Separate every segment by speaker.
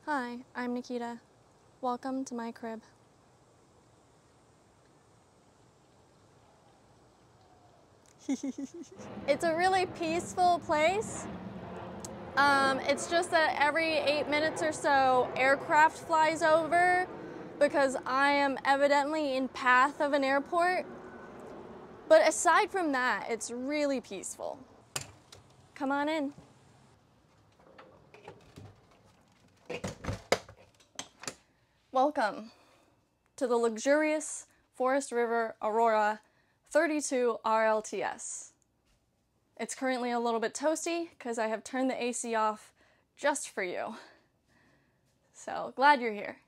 Speaker 1: Hi, I'm Nikita. Welcome to my crib. It's a really peaceful place. It's just that every 8 minutes or so, aircraft flies over because I am evidently in path of an airport. But aside from that, it's really peaceful. Come on in. Welcome to the luxurious Forest River Aurora 32 RLTS. It's currently a little bit toasty because I have turned the AC off just for you. So glad you're here.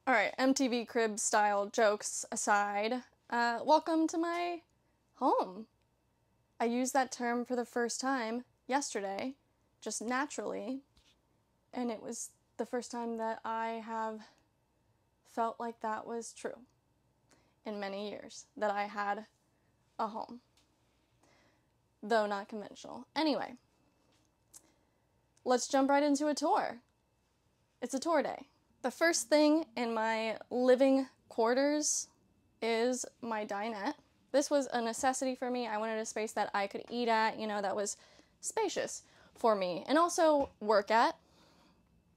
Speaker 1: All right, MTV crib style jokes aside, welcome to my home. I used that term for the first time yesterday, just naturally, and it was the first time that I have felt like that was true in many years, that I had a home, though not conventional. Anyway, let's jump right into a tour. It's a tour day. The first thing in my living quarters is my dinette. This was a necessity for me. I wanted a space that I could eat at, that was spacious for me, and also work at.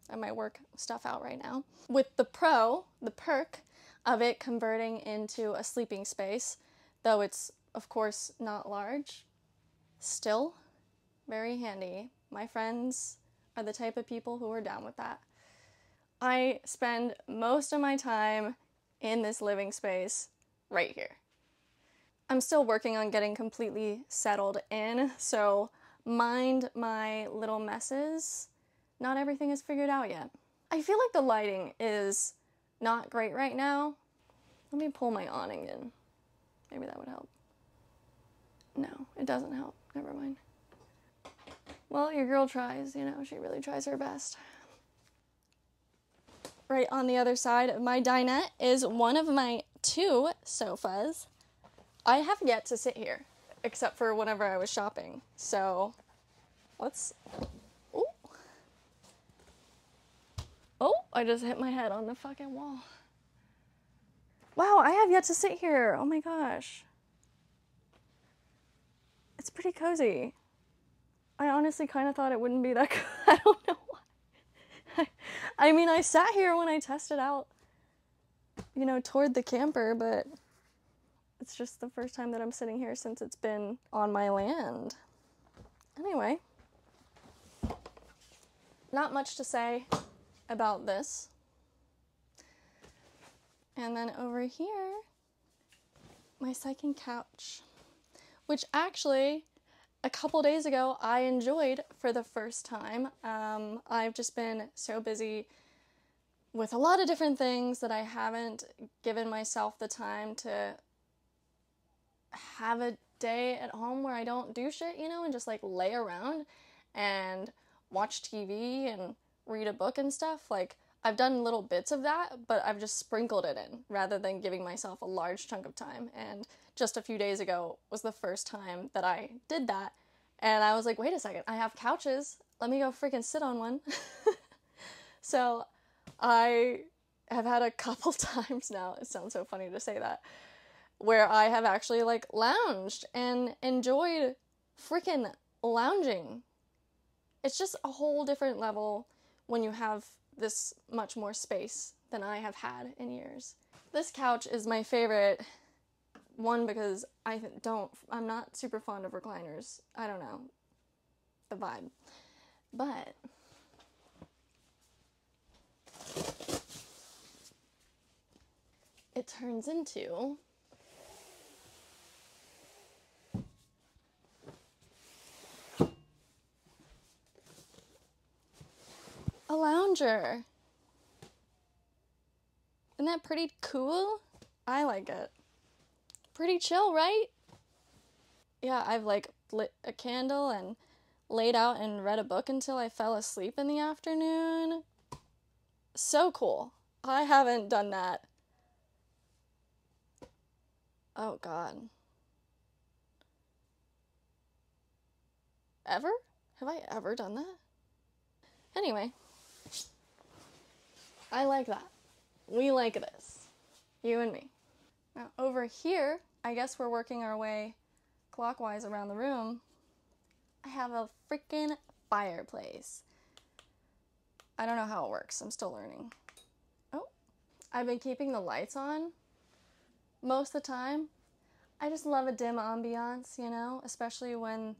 Speaker 1: I have my work stuff out right now. With the perk of it converting into a sleeping space, though it's, of course, not large, still very handy. My friends are the type of people who are down with that. I spend most of my time in this living space right here. I'm still working on getting completely settled in, so mind my little messes. Not everything is figured out yet. I feel like the lighting is not great right now. Let me pull my awning in. Maybe that would help. No, it doesn't help. Never mind. Well, your girl tries, she really tries her best. Right on the other side of my dinette is one of my 2 sofas. I have yet to sit here, except for whenever I was shopping. So, let's... Ooh. Oh, I just hit my head on the fucking wall. Wow, I have yet to sit here. Oh my gosh. It's pretty cozy. I honestly kind of thought it wouldn't be that good. I don't know why. I mean, I sat here when I tested out, toward the camper, but it's just the first time that I'm sitting here since it's been on my land. Anyway, not much to say about this. And then over here, my second couch, which actually a couple days ago I enjoyed for the first time. I've just been so busy with a lot of different things that I haven't given myself the time to have a day at home where I don't do shit, and just like lay around and watch TV and read a book and stuff. Like, I've done little bits of that, but I've just sprinkled it in rather than giving myself a large chunk of time. And just a few days ago was the first time that I did that. And I was like, wait a second, I have couches. Let me go freaking sit on one. So I have had a couple times now, it sounds so funny to say that, where I have actually like lounged and enjoyed freaking lounging. It's just a whole different level when you have this much more space than I have had in years. This couch is my favorite one because I'm not super fond of recliners. I don't know, the vibe. But it turns into a lounger. Isn't that pretty cool? I like it. Pretty chill, right? Yeah, I've like lit a candle and laid out and read a book until I fell asleep in the afternoon. So cool. I haven't done that. Oh God. Ever? Have I ever done that? Anyway. I like that. We like this. You and me. Now over here, I guess we're working our way clockwise around the room. I have a freaking fireplace. I don't know how it works. I'm still learning. Oh, I've been keeping the lights on most of the time. I just love a dim ambiance, you know, especially when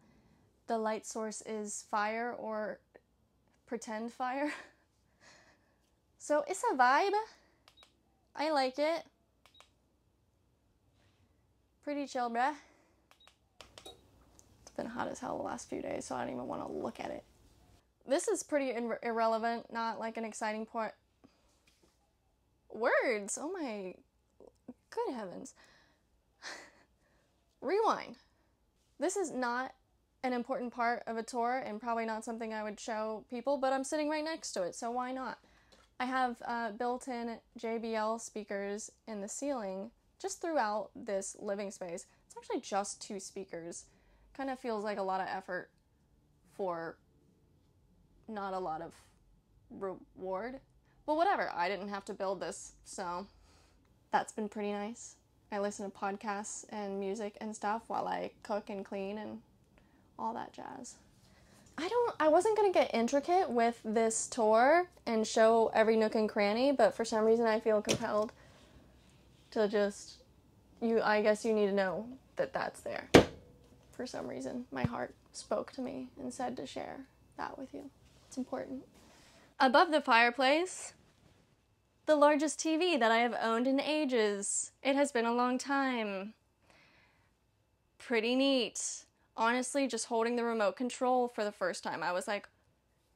Speaker 1: the light source is fire or pretend fire. So it's a vibe. I like it. Pretty chill, bruh. It's been hot as hell the last few days, so I don't even want to look at it. This is pretty irrelevant, not like an exciting point. Words! Oh my good heavens. Rewind. This is not an important part of a tour and probably not something I would show people, but I'm sitting right next to it, so why not? I have built-in JBL speakers in the ceiling just throughout this living space. It's actually just 2 speakers. Kind of feels like a lot of effort for not a lot of reward. But whatever, I didn't have to build this, so that's been pretty nice. I listen to podcasts and music and stuff while I cook and clean and all that jazz. I wasn't gonna get intricate with this tour and show every nook and cranny, but for some reason I feel compelled to just, I guess you need to know that that's there. For some reason, my heart spoke to me and said to share that with you. It's important. Above the fireplace, the largest TV that I have owned in ages. It has been a long time. Pretty neat. Honestly, just holding the remote control for the first time, I was like,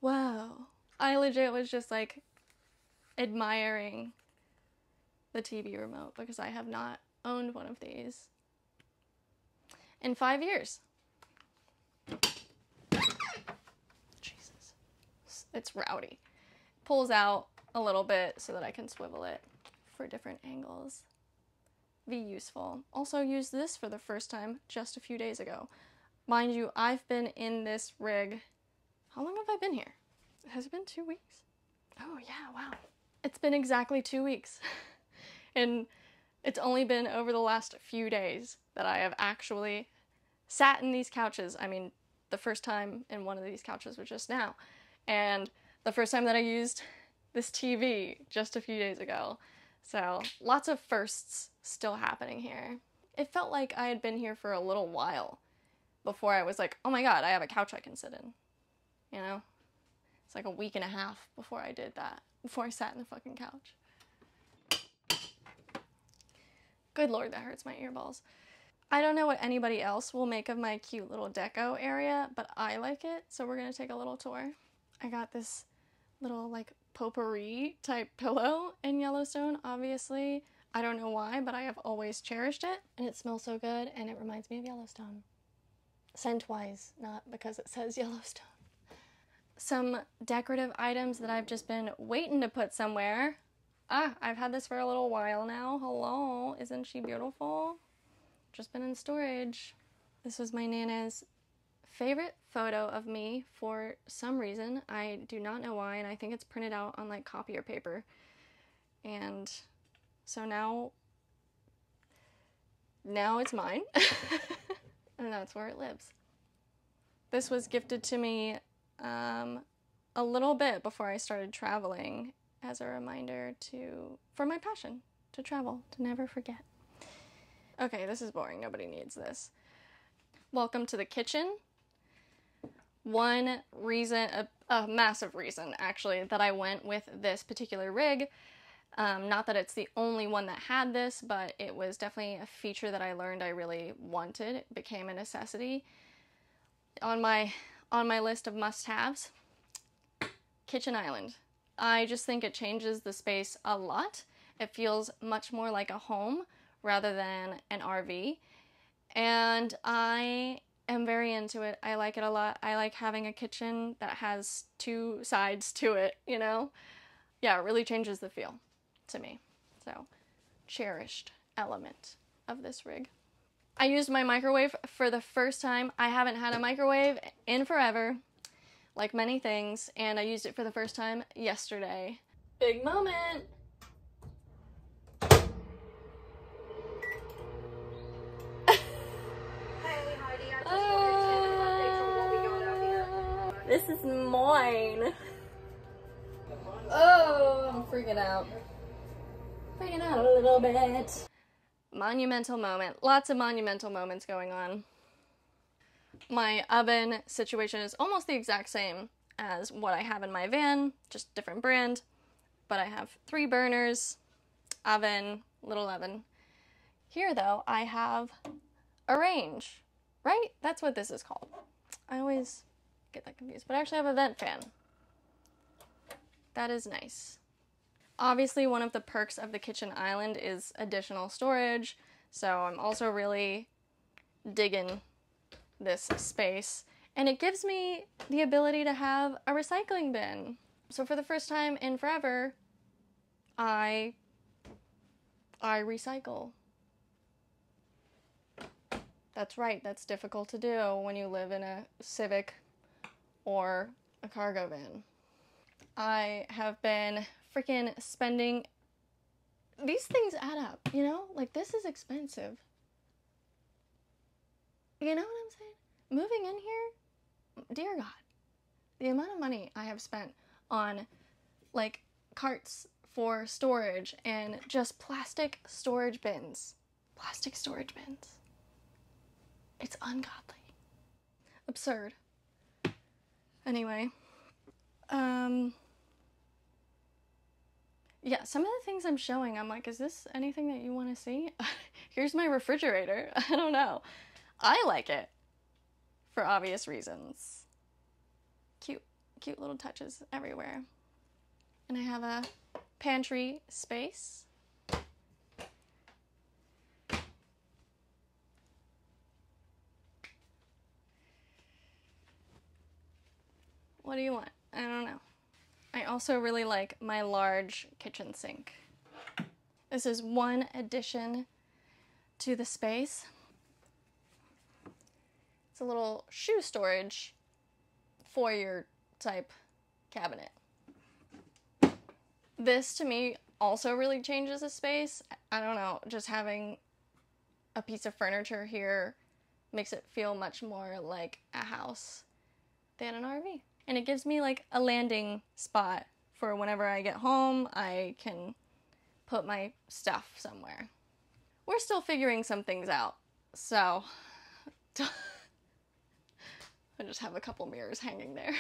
Speaker 1: wow. I legit was just like admiring the TV remote because I have not owned one of these in 5 years. Jesus. It's rowdy. Pulls out a little bit so that I can swivel it for different angles. Be useful. Also used this for the first time just a few days ago. Mind you, I've been in this rig. How long have I been here? Has it been 2 weeks? Oh yeah, wow. It's been exactly 2 weeks. And it's only been over the last few days that I have actually sat in these couches. I mean, the first time in one of these couches was just now. And the first time that I used this TV just a few days ago. So lots of firsts still happening here. It felt like I had been here for a little while before I was like, oh my god, I have a couch I can sit in. You know? It's like a week and a half before I did that. Before I sat in the fucking couch. Good lord, that hurts my earballs. I don't know what anybody else will make of my cute little deco area, but I like it, so we're gonna take a little tour. I got this little like potpourri type pillow in Yellowstone, obviously. I don't know why, but I have always cherished it, and it smells so good, and it reminds me of Yellowstone. Scent-wise, not because it says Yellowstone. Some decorative items that I've just been waiting to put somewhere. I've had this for a little while now. Hello, isn't she beautiful? Just been in storage. This was my Nana's favorite photo of me for some reason. I do not know why, and I think it's printed out on like copier paper. And so now it's mine. And that's where it lives. This was gifted to me a little bit before I started traveling as a reminder for my passion, to travel, to never forget. Okay, this is boring. Nobody needs this. Welcome to the kitchen. One reason, a massive reason actually, that I went with this particular rig, not that it's the only one that had this, but it was definitely a feature that I learned I really wanted. It became a necessity. On my list of must-haves, kitchen island. I just think it changes the space a lot. It feels much more like a home rather than an RV. And I am very into it. I like it a lot. I like having a kitchen that has 2 sides to it, you know? Yeah, it really changes the feel to me. So, cherished element of this rig. I used my microwave for the first time. I haven't had a microwave in forever, like many things, and I used it for the first time yesterday. Big moment. This is mine. Oh, I'm freaking out. Freaking out a little bit. Monumental moment. Lots of monumental moments going on. My oven situation is almost the exact same as what I have in my van, just different brand. But I have 3 burners, oven, little oven. Here though, I have a range, right? That's what this is called. I always get that confused, but I actually have a vent fan. That is nice. Obviously, one of the perks of the kitchen island is additional storage, so I'm also really digging this space, and it gives me the ability to have a recycling bin. So for the first time in forever, I recycle. That's right, that's difficult to do when you live in a Civic or a cargo van. I have been freaking spending, these things add up, you know? Like, this is expensive. You know what I'm saying? Moving in here, dear God, the amount of money I have spent on, like, carts for storage and just plastic storage bins. Plastic storage bins. It's ungodly. Absurd. Anyway, yeah, some of the things I'm showing, I'm like, is this anything that you want to see? Here's my refrigerator. I don't know. I like it for obvious reasons. Cute little touches everywhere. And I have a pantry space. What do you want? I don't know. I also really like my large kitchen sink. This is one addition to the space. It's a little shoe storage foyer type cabinet. This to me also really changes the space. I don't know, just having a piece of furniture here makes it feel much more like a house than an RV. And it gives me like a landing spot for whenever I get home, I can put my stuff somewhere. We're still figuring some things out, so I just have a couple mirrors hanging there.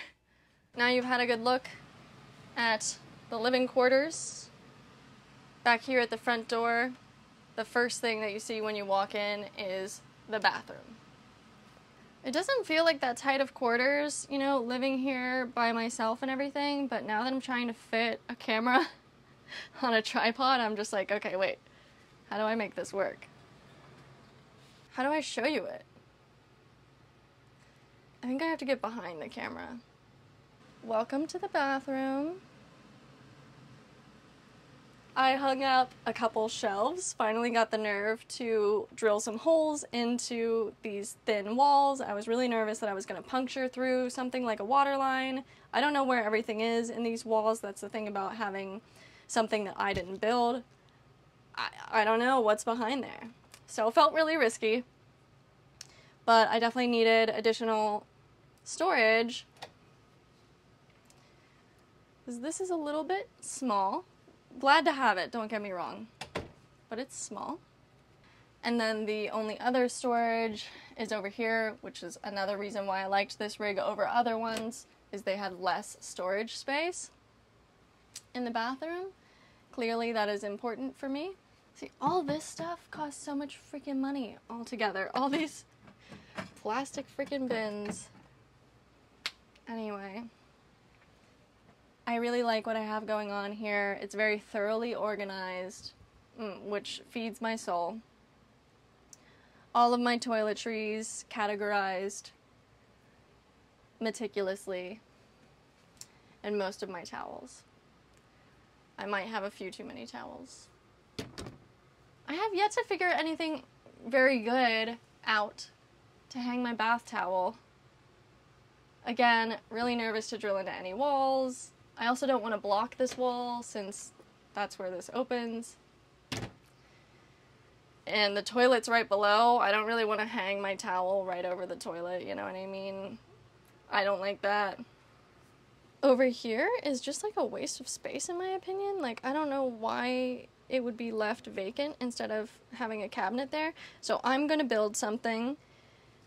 Speaker 1: Now you've had a good look at the living quarters. Back here at the front door, the first thing that you see when you walk in is the bathroom. It doesn't feel like that tight of quarters, you know, living here by myself and everything, but now that I'm trying to fit a camera on a tripod, I'm just like, okay, wait, how do I make this work? How do I show you it? I think I have to get behind the camera. Welcome to the bathroom. I hung up a couple shelves, finally got the nerve to drill some holes into these thin walls. I was really nervous that I was going to puncture through something like a water line. I don't know where everything is in these walls. That's the thing about having something that I didn't build. I don't know what's behind there. So it felt really risky, but I definitely needed additional storage. This is a little bit small. Glad to have it, don't get me wrong, but it's small. And then the only other storage is over here, which is another reason why I liked this rig over other ones, is they had less storage space in the bathroom. Clearly that is important for me. See, all this stuff costs so much freaking money altogether. All these plastic freaking bins. Anyway. I really like what I have going on here. It's very thoroughly organized, which feeds my soul. All of my toiletries categorized meticulously, and most of my towels. I might have a few too many towels. I have yet to figure anything very good out to hang my bath towel. Again, really nervous to drill into any walls. I also don't want to block this wall since that's where this opens. And the toilet's right below. I don't really want to hang my towel right over the toilet, you know what I mean? I don't like that. Over here is just like a waste of space in my opinion. Like, I don't know why it would be left vacant instead of having a cabinet there. So I'm gonna build something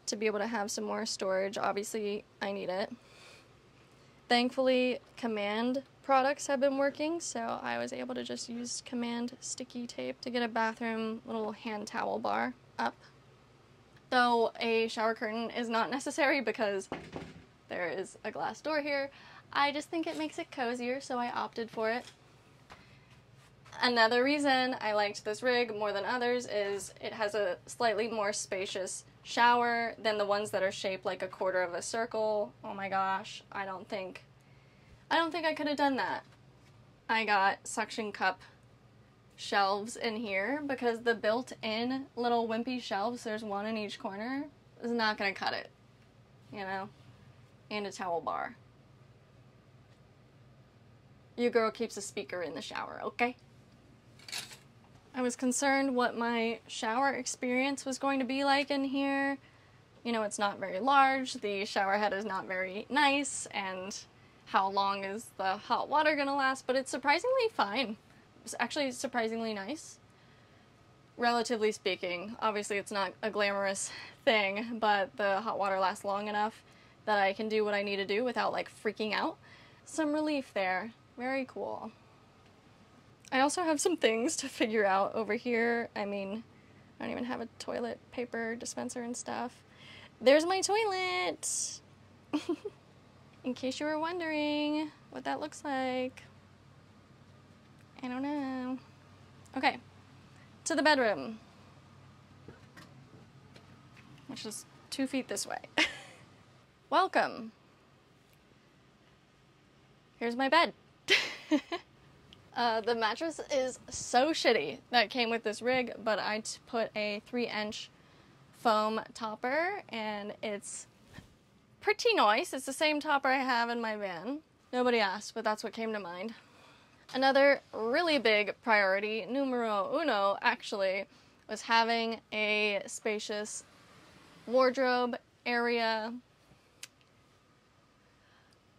Speaker 1: to be able to have some more storage. Obviously, I need it. Thankfully, Command products have been working, so I was able to just use Command sticky tape to get a bathroom little hand towel bar up. Though a shower curtain is not necessary because there is a glass door here. I just think it makes it cozier, so I opted for it. Another reason I liked this rig more than others is it has a slightly more spacious shower than the ones that are shaped like a quarter of a circle. Oh my gosh, I don't think I could have done that. I got suction cup shelves in here because the built-in little wimpy shelves, there's one in each corner, is not gonna cut it, you know? And a towel bar. Your girl keeps a speaker in the shower, okay? I was concerned what my shower experience was going to be like in here. You know, it's not very large, the shower head is not very nice, and how long is the hot water gonna last, but it's surprisingly fine. It's actually surprisingly nice, relatively speaking. Obviously it's not a glamorous thing, but the hot water lasts long enough that I can do what I need to do without like freaking out. Some relief there. Very cool. I also have some things to figure out over here. I mean, I don't even have a toilet paper dispenser and stuff. There's my toilet! In case you were wondering what that looks like. I don't know. Okay, to the bedroom. Which is 2 feet this way. Welcome. Here's my bed. The mattress is so shitty that came with this rig, but I put a 3-inch foam topper, and it's pretty nice. It's the same topper I have in my van. Nobody asked, but that's what came to mind. Another really big priority, numero uno actually, was having a spacious wardrobe area.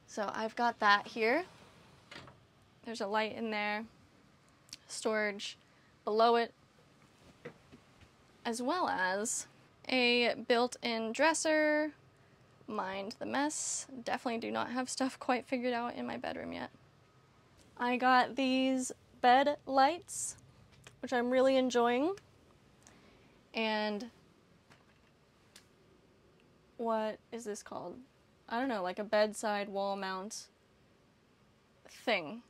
Speaker 1: So I've got that here. There's a light in there, storage below it, as well as a built-in dresser. Mind the mess. Definitely do not have stuff quite figured out in my bedroom yet. I got these bed lights, which I'm really enjoying. And what is this called? I don't know, like a bedside wall mount thing.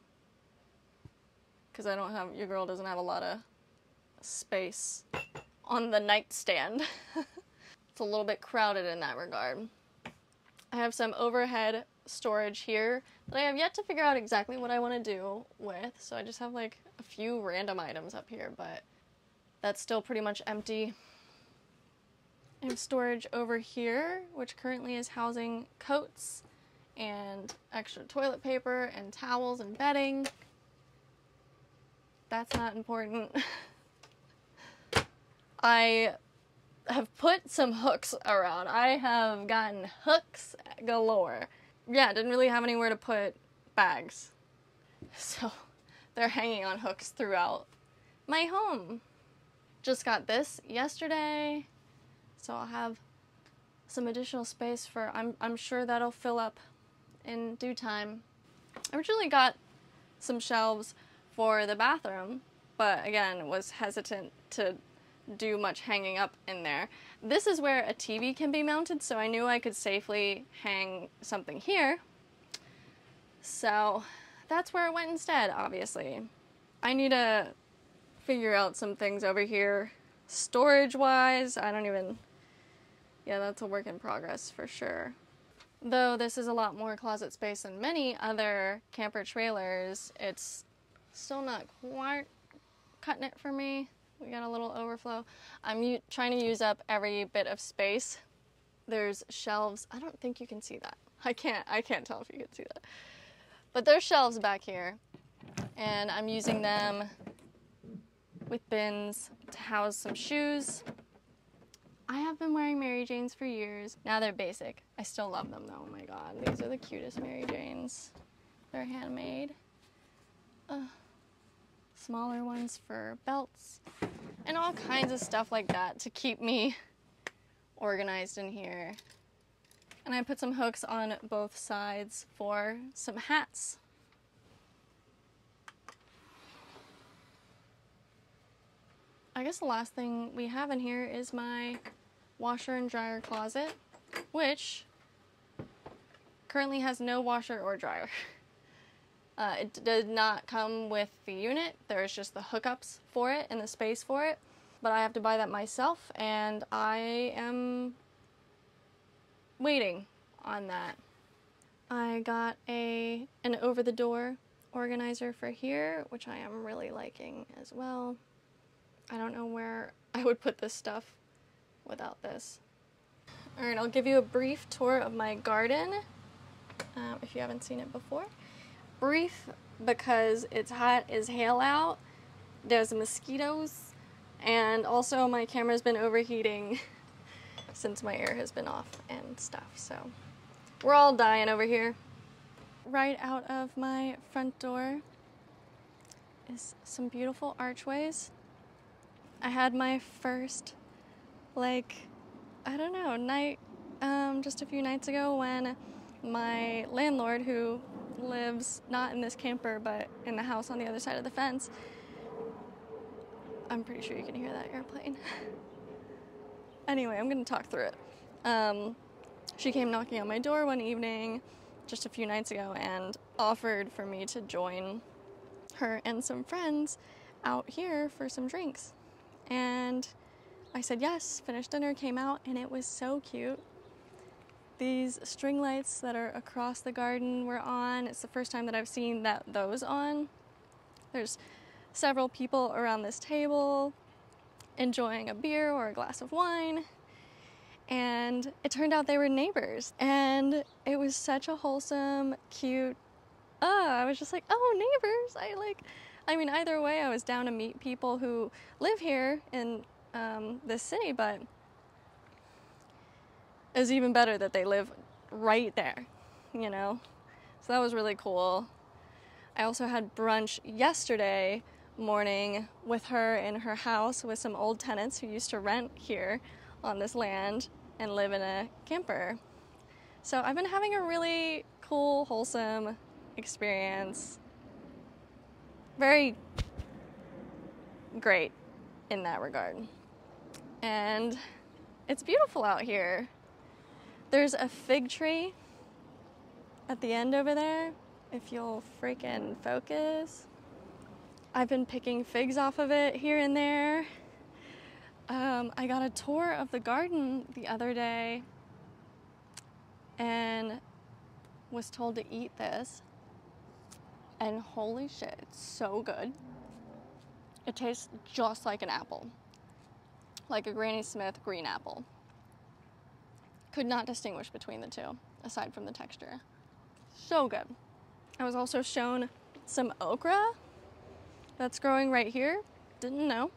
Speaker 1: Because I don't have, your girl doesn't have a lot of space on the nightstand. It's a little bit crowded in that regard. I have some overhead storage here that I have yet to figure out exactly what I want to do with, so I just have like a few random items up here, but that's still pretty much empty. I have storage over here, which currently is housing coats and extra toilet paper and towels and bedding. That's not important. I have put some hooks around. I have gotten hooks galore. Yeah, didn't really have anywhere to put bags. So they're hanging on hooks throughout my home. Just got this yesterday, so I'll have some additional space for, I'm sure that'll fill up in due time. I originally got some shelves for the bathroom, but again, was hesitant to do much hanging up in there. This is where a TV can be mounted, so I knew I could safely hang something here. So that's where it went instead, obviously. I need to figure out some things over here. Storage-wise, I don't even... Yeah, that's a work in progress for sure. Though this is a lot more closet space than many other camper trailers, it's still not quite cutting it for me. We got a little overflow. I'm trying to use up every bit of space. There's shelves. I don't think you can see that. I can't tell if you can see that. But there's shelves back here, and I'm using them with bins to house some shoes. I have been wearing Mary Janes for years. Now they're basic. I still love them though. Oh my god, these are the cutest Mary Janes. They're handmade. Smaller ones for belts and all kinds of stuff like that to keep me organized in here. And I put some hooks on both sides for some hats. I guess the last thing we have in here is my washer and dryer closet, which currently has no washer or dryer. It did not come with the unit. There's just the hookups for it and the space for it, but I have to buy that myself, and I am waiting on that. I got an over-the-door organizer for here, which I am really liking as well. I don't know where I would put this stuff without this. Alright, I'll give you a brief tour of my garden, if you haven't seen it before. Brief because it's hot as hell out, there's mosquitoes, and also my camera's been overheating since my air has been off and stuff, so we're all dying over here. Right out of my front door is some beautiful archways. I had my first, like, I don't know, night just a few nights ago when my landlord, who lives not in this camper but in the house on the other side of the fence, I'm pretty sure you can hear that airplane. Anyway, I'm gonna talk through it. She came knocking on my door one evening just a few nights ago and offered for me to join her and some friends out here for some drinks. And I said yes, finished dinner, came out, and it was so cute. These string lights that are across the garden were on. It's the first time that I've seen those on. There's several people around this table enjoying a beer or a glass of wine, and it turned out they were neighbors, and it was such a wholesome, cute, I was just like, oh, neighbors. I mean, either way, I was down to meet people who live here in this city, but it was even better that they live right there, you know? So that was really cool. I also had brunch yesterday morning with her in her house with some old tenants who used to rent here on this land and live in a camper. So I've been having a really cool, wholesome experience. Very great in that regard. And it's beautiful out here. There's a fig tree at the end over there, if you'll freaking focus. I've been picking figs off of it here and there. I got a tour of the garden the other day and was told to eat this. And holy shit, it's so good. It tastes just like an apple. Like a Granny Smith green apple. Could not distinguish between the two, aside from the texture. So good. I was also shown some okra that's growing right here. Didn't know.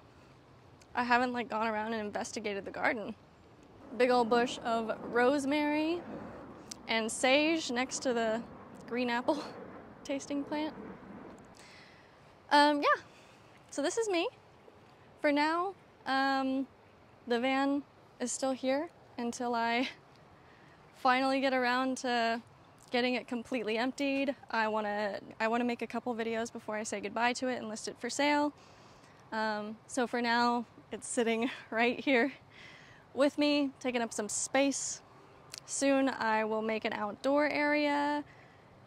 Speaker 1: I haven't gone around and investigated the garden. Big old bush of rosemary and sage next to the green apple tasting plant. Yeah, so this is me. For now, the van is still here until I finally get around to getting it completely emptied. I wanna make a couple videos before I say goodbye to it and list it for sale. So for now, it's sitting right here with me, taking up some space. Soon I will make an outdoor area,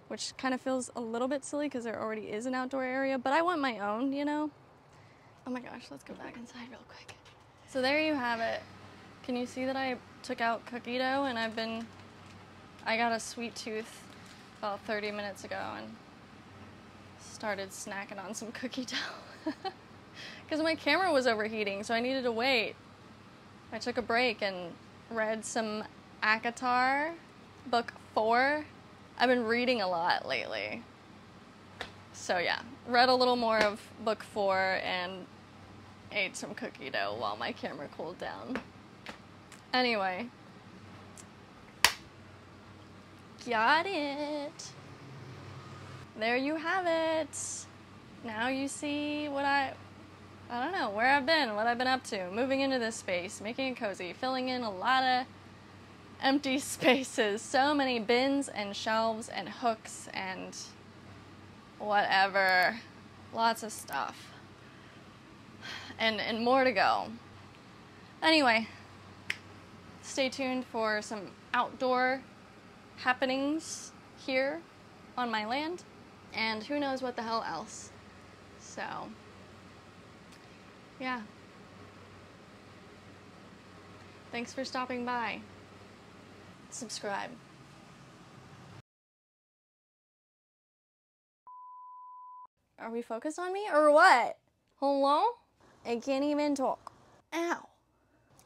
Speaker 1: which kind of feels a little bit silly because there already is an outdoor area, but I want my own, you know? Oh my gosh, let's go back inside real quick. So there you have it. Can you see that I took out cookie dough and I got a sweet tooth about 30 minutes ago and started snacking on some cookie dough. Because my camera was overheating, so I needed to wait. I took a break and read some ACOTAR, book 4. I've been reading a lot lately. So yeah, read a little more of book 4 and ate some cookie dough while my camera cooled down. Anyway. Got it. There you have it. Now you see what I don't know, where I've been, what I've been up to. Moving into this space, making it cozy, filling in a lot of empty spaces. So many bins and shelves and hooks and whatever. Lots of stuff. And more to go. Anyway, stay tuned for some outdoor happenings here on my land. And who knows what the hell else. So, yeah. Thanks for stopping by. Subscribe. Are we focused on me or what? Hello? I can't even talk. Ow.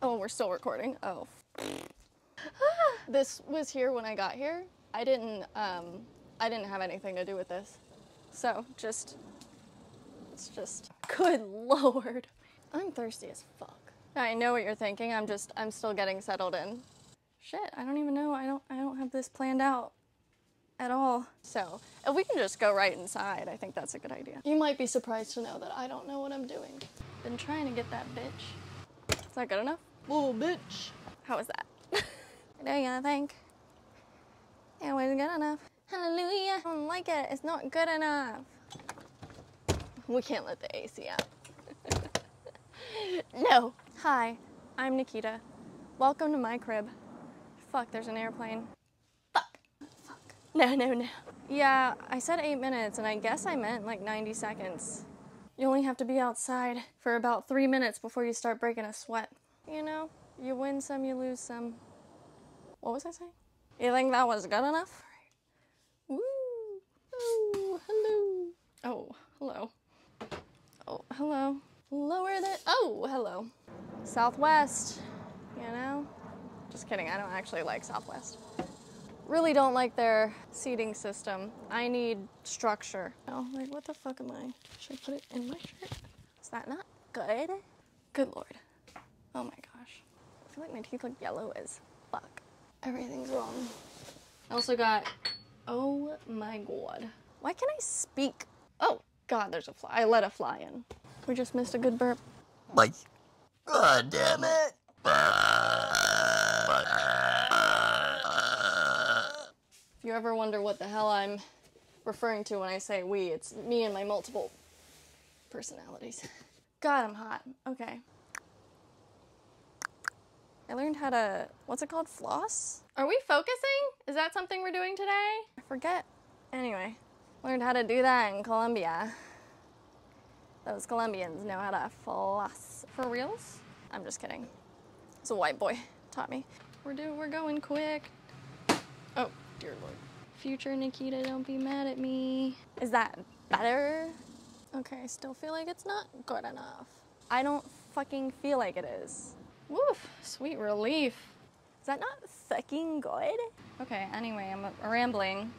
Speaker 1: Oh, we're still recording. Oh. This was here when I got here. I didn't have anything to do with this. So, it's just, good lord. I'm thirsty as fuck. I know what you're thinking. I'm still getting settled in. Shit, I don't even know. I don't have this planned out at all. So, if we can just go right inside, I think that's a good idea. You might be surprised to know that I don't know what I'm doing. Been trying to get that bitch. Is that good enough? Whoa, bitch. How was that? Do you think it was good enough? Hallelujah. I don't like it. It's not good enough. We can't let the AC out. No. Hi, I'm Nikita. Welcome to my crib. Fuck, there's an airplane. Fuck. No. Yeah, I said 8 minutes, and I guess I meant like 90 seconds. You only have to be outside for about 3 minutes before you start breaking a sweat. You know, you win some, you lose some. What was I saying? You think that was good enough? Woo! Oh, hello. Oh, hello. Oh, hello. Lower the... Oh, hello. Southwest, you know? Just kidding, I don't actually like Southwest. Really don't like their seating system. I need structure. Oh, like, what the fuck am I? Should I put it in my shirt? Is that not good? Good lord. Oh my gosh. I feel like my teeth look yellow as fuck. Everything's wrong. I also got... Oh my god. Why can't I speak? Oh, god, there's a fly. I let a fly in. We just missed a good burp.
Speaker 2: Like, god damn it.
Speaker 1: If you ever wonder what the hell I'm referring to when I say we, it's me and my multiple personalities. God, I'm hot. Okay. I learned how to, what's it called, floss? Are we focusing? Is that something we're doing today? I forget. Anyway, learned how to do that in Colombia. Those Colombians know how to floss. For reals? I'm just kidding. It's a white boy taught me. We're going quick. Oh, dear lord. Future Nikita, don't be mad at me. Is that better? Okay, I still feel like it's not good enough. I don't fucking feel like it is. Woof, sweet relief. Is that not fucking good? Okay, anyway, I'm rambling.